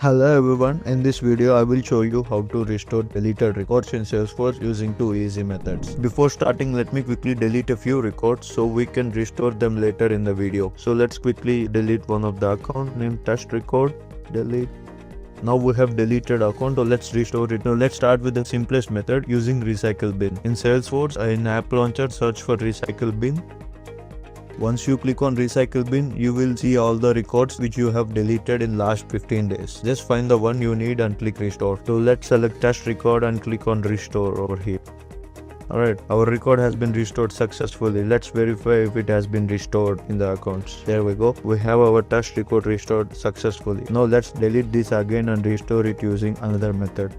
Hello everyone, in this video I will show you how to restore deleted records in Salesforce using two easy methods. Before starting, let me quickly delete a few records so we can restore them later in the video. So let's quickly delete one of the account named test record, delete. Now we have deleted account, so let's restore it. Now let's start with the simplest method using recycle bin. In Salesforce, in app launcher, search for recycle bin. Once you click on recycle bin, you will see all the records which you have deleted in last 15 days. Just find the one you need and click restore. So let's select test record and click on restore over here. Alright, our record has been restored successfully. Let's verify if it has been restored in the accounts. There we go. We have our test record restored successfully. Now let's delete this again and restore it using another method.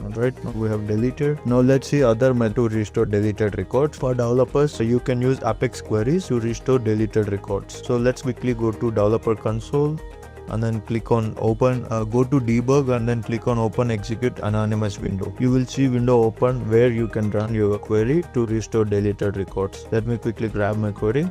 Alright, now we have deleted. Now let's see other method to restore deleted records. For developers, so you can use Apex queries to restore deleted records. So let's quickly go to developer console and then click on open, go to debug and then click on open execute anonymous window. You will see window open where you can run your query to restore deleted records. Let me quickly grab my query.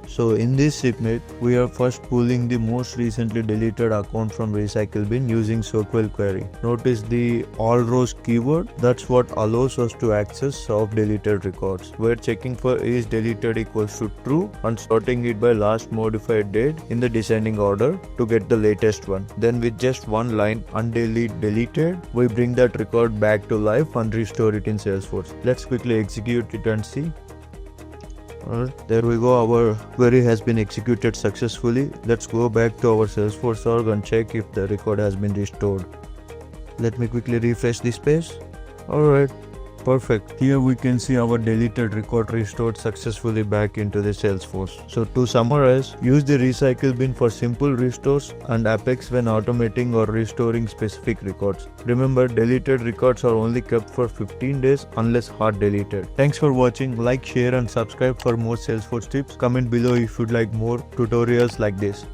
So in this snippet, we are first pulling the most recently deleted account from recycle bin using SQL query. Notice the all rows keyword. That's what allows us to access of deleted records. We're checking for is deleted equals to true and sorting it by last modified date in the descending order to get the latest one. Then with just one line undelete deleted, we bring that record back to life and restore it in Salesforce. Let's quickly execute it and see. Alright, there we go, our query has been executed successfully. Let's go back to our Salesforce org and check if the record has been restored. Let me quickly refresh this page. Alright, perfect. Here we can see our deleted record restored successfully back into the Salesforce. So to summarize, use the recycle bin for simple restores and Apex when automating or restoring specific records. Remember, deleted records are only kept for 15 days unless hard deleted. Thanks for watching. Like, share and subscribe for more Salesforce tips. Comment below if you'd like more tutorials like this.